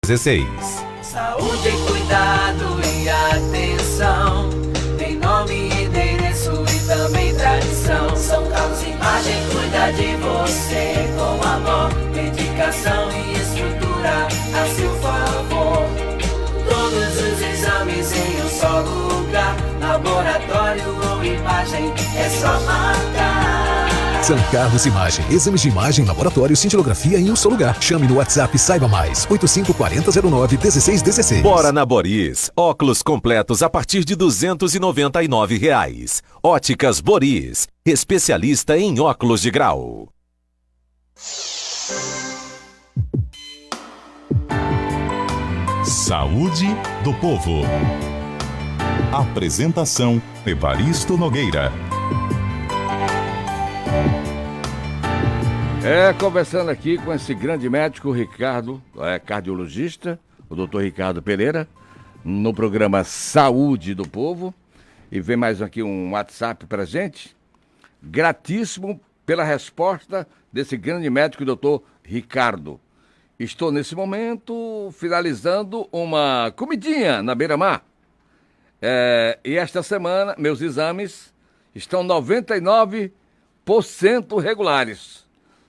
16. Saúde, cuidado e atenção. Tem nome, endereço e também tradição. São Carlos Imagem cuida de você com amor, dedicação e estrutura a seu favor. Todos os exames em um só lugar. Laboratório ou imagem, é só marcar. São Carlos Imagem. Exames de imagem, laboratório, cintilografia em um só lugar. Chame no WhatsApp e saiba mais. 854009-1616. Bora na Boris. Óculos completos a partir de R$ 299. Óticas Boris. Especialista em óculos de grau. Saúde do Povo. Apresentação: Evaristo Nogueira. Conversando aqui com esse grande médico, Ricardo, cardiologista, o doutor Ricardo Pereira, no programa Saúde do Povo. E vem mais aqui um WhatsApp pra gente. Gratíssimo pela resposta desse grande médico, doutor Ricardo. Estou nesse momento finalizando uma comidinha na beira-mar. E esta semana meus exames estão 99% regulares.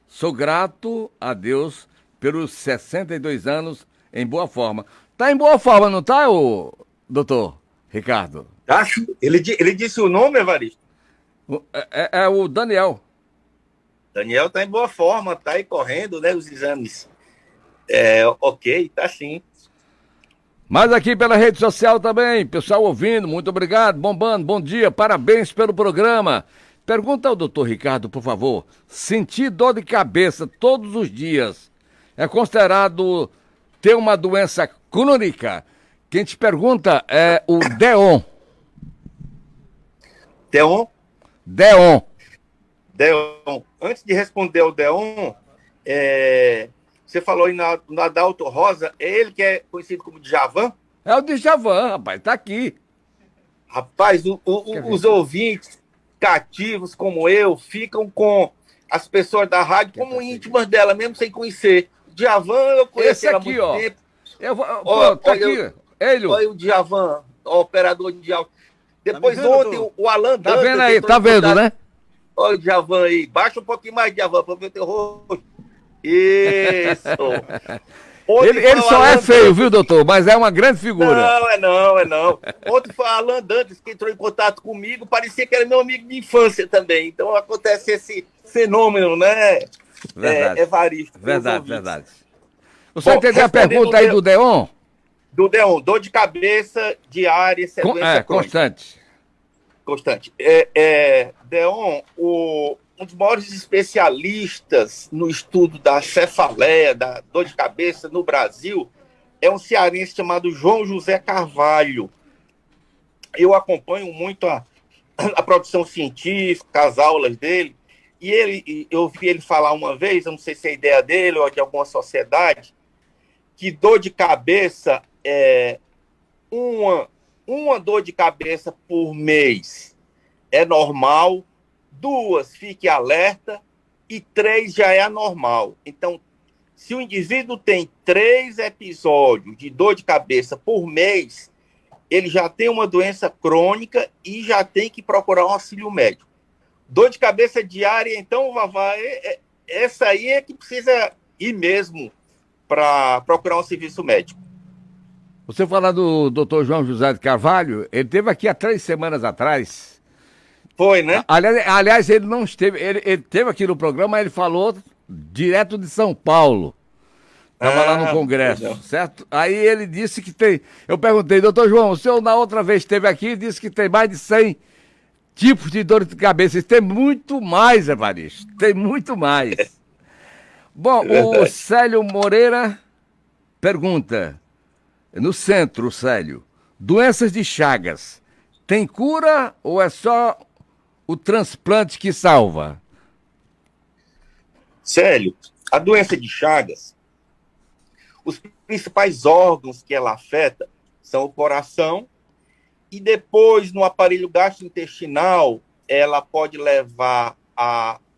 Sou grato a Deus pelos 62 anos em boa forma. Tá em boa forma, não tá, ô doutor Ricardo? Acho. Ele disse o nome, Evaristo? É o Daniel. Daniel tá em boa forma, tá aí correndo, né, os exames. Ok, tá sim. Mas aqui pela rede social também, pessoal ouvindo, muito obrigado, bombando, bom dia, parabéns pelo programa. Pergunta ao doutor Ricardo, por favor, sentir dor de cabeça todos os dias é considerado ter uma doença crônica? Quem te pergunta é o Deon. Deon? Deon. Deon. Antes de responder ao Deon, você falou aí na Adalto Rosa, é ele que é conhecido como Djavan? É o Djavan, rapaz, tá aqui. Rapaz, os ouvintes cativos como eu ficam com as pessoas da rádio como íntimas dela, mesmo sem conhecer. Djavan eu conheci há muito tempo. Tá aqui, ele. Olha o Djavan, o operador de áudio. Depois tá ontem o Alan Dantas... Tá vendo aí, tá vendo, né? Olha o Djavan aí, baixa um pouquinho mais, Djavan, para ver o teu rosto. Isso. Ele só é feio, viu, doutor? Mas é uma grande figura. Não. Ontem foi a Alan Dantas que entrou em contato comigo, parecia que era meu amigo de infância também. Então acontece esse fenômeno, né? Verdade. Evaristo. Verdade. Você entendeu a pergunta aí do Deon? Do Deon, dor de cabeça diária, sequência constante. Deon, um dos maiores especialistas no estudo da cefaleia, da dor de cabeça no Brasil, é um cearense chamado João José Carvalho. Eu acompanho muito a produção científica, as aulas dele, e eu ouvi ele falar uma vez, eu não sei se é ideia dele ou de alguma sociedade, que dor de cabeça é uma dor de cabeça por mês é normal, 2, fique alerta, e 3 já é anormal. Então, se o indivíduo tem 3 episódios de dor de cabeça por mês, ele já tem uma doença crônica e já tem que procurar um auxílio médico. Dor de cabeça diária, então, Vavá, essa aí é que precisa ir mesmo para procurar um serviço médico. Você fala do Dr. João José de Carvalho, ele esteve aqui há 3 semanas atrás. Foi, né? Aliás, ele não esteve, ele esteve aqui no programa, ele falou direto de São Paulo. Estava lá no Congresso, certo? Aí ele disse que tem... Eu perguntei, doutor João, o senhor na outra vez esteve aqui e disse que tem mais de 100 tipos de dor de cabeça. Tem muito mais, Evaristo, tem muito mais. Bom, o Célio Moreira pergunta, no centro, Célio, doenças de Chagas, tem cura ou é só o transplante que salva? Célio, a doença de Chagas, os principais órgãos que ela afeta são o coração e depois no aparelho gastrointestinal ela pode levar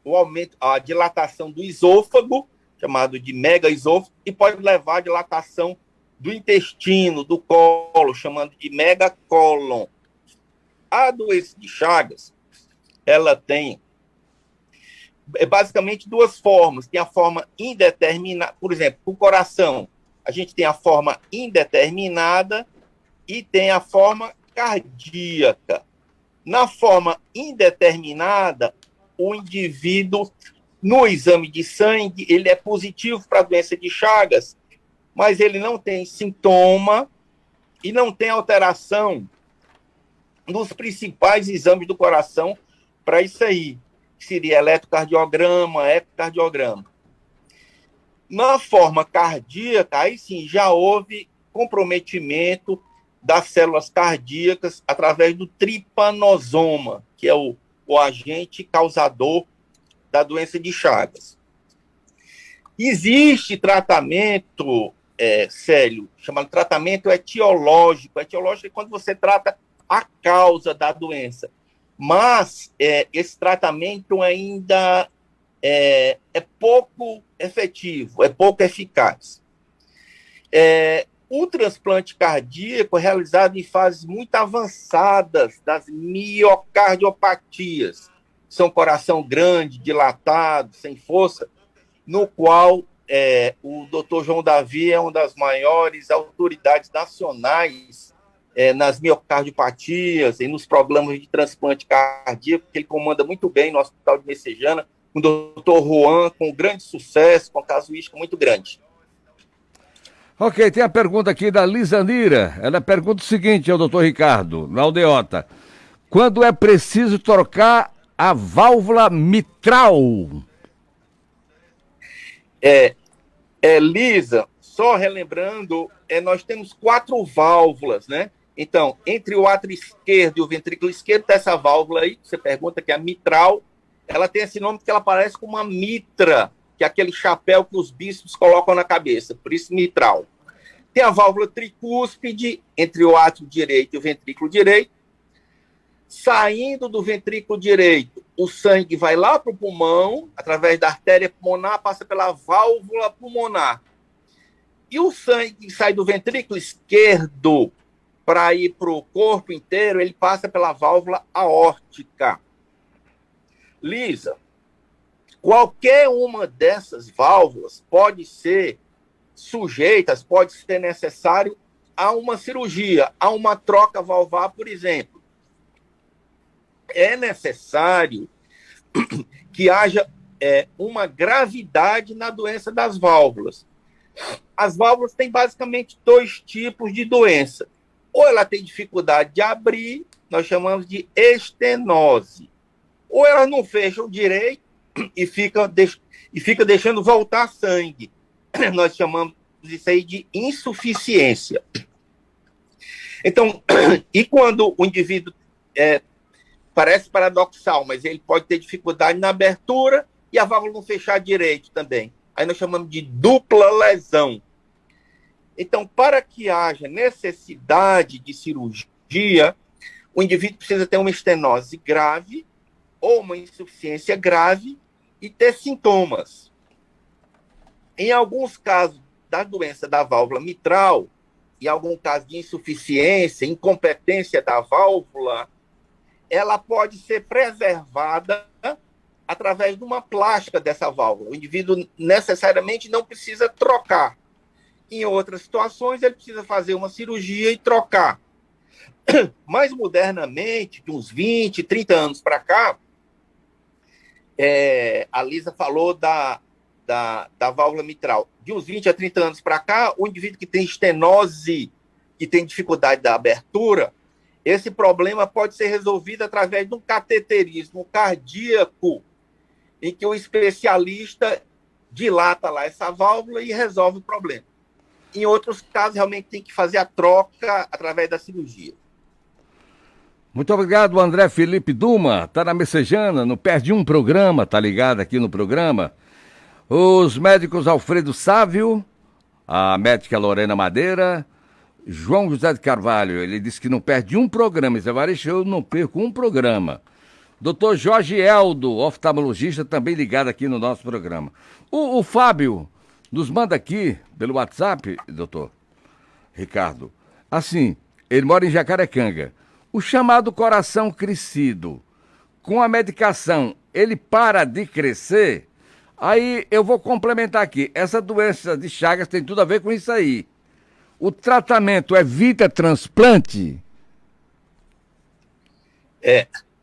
o aumento, a dilatação do esôfago, chamado de megaesôfago, e pode levar a dilatação do intestino, do colo, chamando de megacólon. A doença de Chagas, ela tem basicamente duas formas. Tem a forma indeterminada, por exemplo, o coração, a gente tem a forma indeterminada e tem a forma cardíaca. Na forma indeterminada, o indivíduo, no exame de sangue, ele é positivo para a doença de Chagas, mas ele não tem sintoma e não tem alteração nos principais exames do coração para isso aí, que seria eletrocardiograma, ecocardiograma. Na forma cardíaca, aí sim, já houve comprometimento das células cardíacas através do tripanosoma, que é o agente causador da doença de Chagas. Existe tratamento, Célio, chamado tratamento etiológico. Etiológico é quando você trata a causa da doença. Mas esse tratamento ainda é pouco efetivo, é pouco eficaz. O transplante cardíaco é realizado em fases muito avançadas das miocardiopatias. São coração grande, dilatado, sem força, no qual o Dr. João Davi é uma das maiores autoridades nacionais nas miocardiopatias e nos programas de transplante cardíaco, que ele comanda muito bem no Hospital de Messejana, com o Dr. Juan, com grande sucesso, com casuística muito grande. Ok, tem a pergunta aqui da Lisanira. Ela pergunta o seguinte ao doutor Ricardo, na aldeota. Quando é preciso trocar a válvula mitral? Lisa, só relembrando, nós temos 4 válvulas, né? Então, entre o átrio esquerdo e o ventrículo esquerdo, tem essa válvula aí, que você pergunta, que é a mitral. Ela tem esse nome porque ela parece com uma mitra, que é aquele chapéu que os bispos colocam na cabeça, por isso mitral. Tem a válvula tricúspide, entre o átrio direito e o ventrículo direito. Saindo do ventrículo direito, o sangue vai lá para o pulmão, através da artéria pulmonar, passa pela válvula pulmonar. E o sangue que sai do ventrículo esquerdo para ir para o corpo inteiro, ele passa pela válvula aórtica. Lisa, qualquer uma dessas válvulas pode ser sujeitas, pode ser necessário a uma cirurgia, a uma troca valvar, por exemplo. É necessário que haja uma gravidade na doença das válvulas. As válvulas têm basicamente 2 tipos de doença. Ou ela tem dificuldade de abrir, nós chamamos de estenose. Ou elas não fecham direito e fica deixando voltar sangue. Nós chamamos isso aí de insuficiência. Então, e quando o indivíduo parece paradoxal, mas ele pode ter dificuldade na abertura e a válvula não fechar direito também. Aí nós chamamos de dupla lesão. Então, para que haja necessidade de cirurgia, o indivíduo precisa ter uma estenose grave ou uma insuficiência grave e ter sintomas. Em alguns casos da doença da válvula mitral, em algum caso de insuficiência, incompetência da válvula, ela pode ser preservada através de uma plástica dessa válvula. O indivíduo necessariamente não precisa trocar. Em outras situações, ele precisa fazer uma cirurgia e trocar. Mais modernamente, de uns 20, 30 anos para cá, a Lisa falou da válvula mitral. De uns 20 a 30 anos para cá, o indivíduo que tem estenose, que tem dificuldade da abertura, esse problema pode ser resolvido através de um cateterismo cardíaco, em que o especialista dilata lá essa válvula e resolve o problema. Em outros casos, realmente tem que fazer a troca através da cirurgia. Muito obrigado, André Felipe Duma. Tá na Messejana, não perde um programa, tá ligado aqui no programa. Os médicos Alfredo Sávio, a médica Lorena Madeira, João José de Carvalho, ele disse que não perde um programa. Zé Varisto, eu não perco um programa. Doutor Jorge Eldo, oftalmologista, também ligado aqui no nosso programa. O Fábio nos manda aqui, pelo WhatsApp, doutor, Ricardo, assim, ele mora em Jacarecanga. O chamado coração crescido, com a medicação, ele para de crescer? Aí eu vou complementar aqui. Essa doença de Chagas tem tudo a ver com isso aí. O tratamento evita transplante?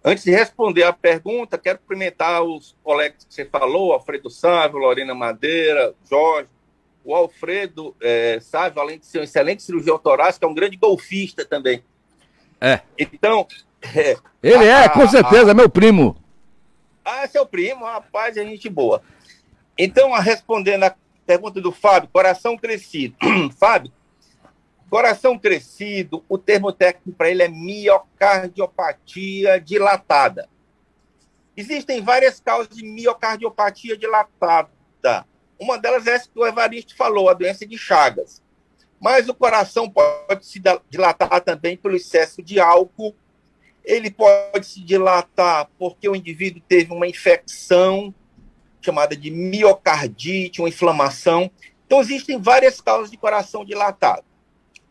Antes de responder a pergunta, quero cumprimentar os colegas que você falou, Alfredo Sávio, Lorena Madeira, Jorge. O Alfredo Sávio, além de ser um excelente cirurgião torácico, é um grande golfista também. Então... Ele com certeza, meu primo. Seu primo, rapaz, é gente boa. Então, respondendo a pergunta do Fábio, coração crescido. Fábio, coração crescido, o termo técnico para ele é miocardiopatia dilatada. Existem várias causas de miocardiopatia dilatada. Uma delas é essa que o Evaristo falou, a doença de Chagas. Mas o coração pode se dilatar também pelo excesso de álcool. Ele pode se dilatar porque o indivíduo teve uma infecção chamada de miocardite, uma inflamação. Então, existem várias causas de coração dilatado.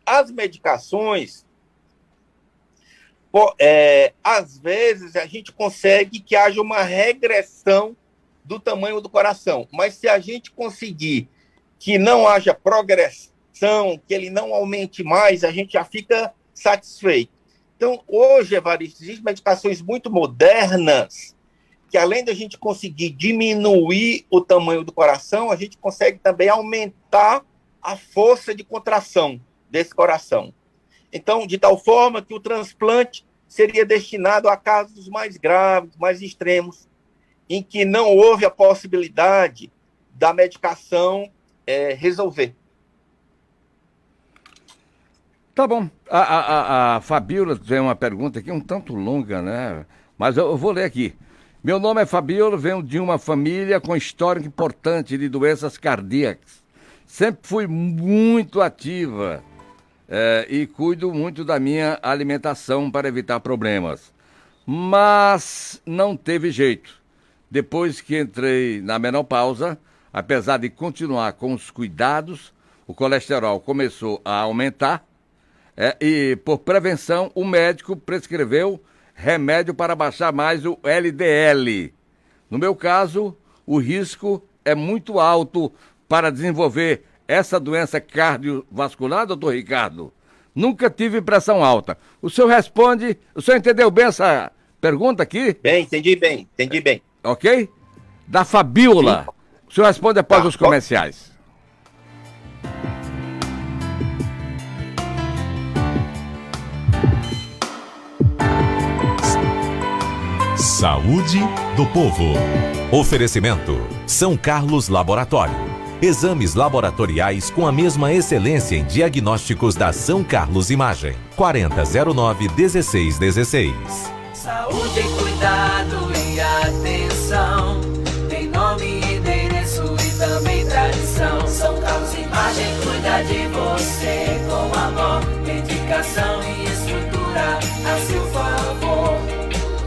As medicações, às vezes, a gente consegue que haja uma regressão do tamanho do coração. Mas se a gente conseguir que não haja progressão, que ele não aumente mais, a gente já fica satisfeito. Então, hoje, Evaristo, existem medicações muito modernas que, além da gente conseguir diminuir o tamanho do coração, a gente consegue também aumentar a força de contração desse coração. Então, de tal forma que o transplante seria destinado a casos mais graves, mais extremos, em que não houve a possibilidade da medicação resolver. Tá bom. A Fabiola tem uma pergunta aqui, um tanto longa, né? Mas eu vou ler aqui. Meu nome é Fabiola, venho de uma família com histórico importante de doenças cardíacas. Sempre fui muito ativa e cuido muito da minha alimentação para evitar problemas. Mas não teve jeito. Depois que entrei na menopausa, apesar de continuar com os cuidados, o colesterol começou a aumentar. E, por prevenção, o médico prescreveu remédio para baixar mais o LDL. No meu caso, o risco é muito alto para desenvolver essa doença cardiovascular, doutor Ricardo. Nunca tive pressão alta. O senhor entendeu bem essa pergunta aqui? Entendi bem. Ok? Da Fabiola. Sim. O senhor responde após os comerciais. Saúde do Povo. Oferecimento: São Carlos Laboratório. Exames laboratoriais com a mesma excelência em diagnósticos da São Carlos Imagem. 4009-1616. Saúde, cuidado e atenção. Tem nome, endereço e também tradição. São Carlos Imagem cuida de você com amor, dedicação e estrutura a seu favor.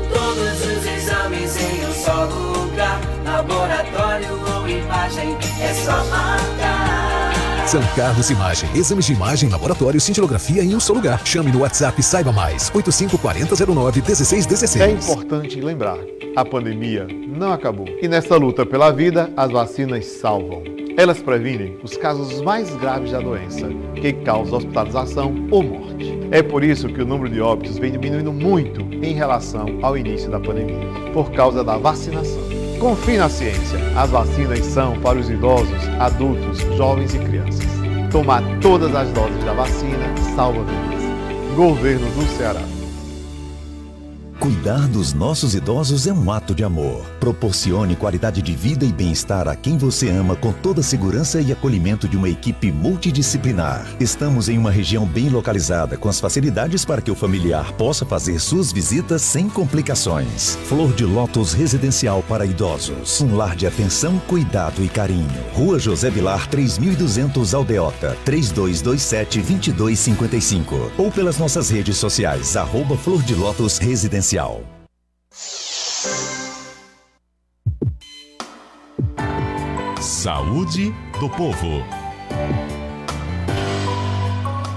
Todos os exames em um só lugar. Laboratório ou imagem, é só marcar. São Carlos Imagem. Exames de imagem, laboratório, cintilografia em um só lugar. Chame no WhatsApp, saiba mais. 854009-1616. É importante lembrar, a pandemia não acabou. E nessa luta pela vida, as vacinas salvam. Elas previnem os casos mais graves da doença, que causa hospitalização ou morte. É por isso que o número de óbitos vem diminuindo muito em relação ao início da pandemia, por causa da vacinação. Confie na ciência. As vacinas são para os idosos, adultos, jovens e crianças. Tomar todas as doses da vacina salva vidas. Governo do Ceará. Cuidar dos nossos idosos é um ato de amor. Proporcione qualidade de vida e bem-estar a quem você ama com toda a segurança e acolhimento de uma equipe multidisciplinar. Estamos em uma região bem localizada, com as facilidades para que o familiar possa fazer suas visitas sem complicações. Flor de Lótus Residencial para Idosos. Um lar de atenção, cuidado e carinho. Rua José Vilar, 3200 Aldeota, 3227-2255. Ou pelas nossas redes sociais, @Flor de Lótus Residencial. Saúde do Povo.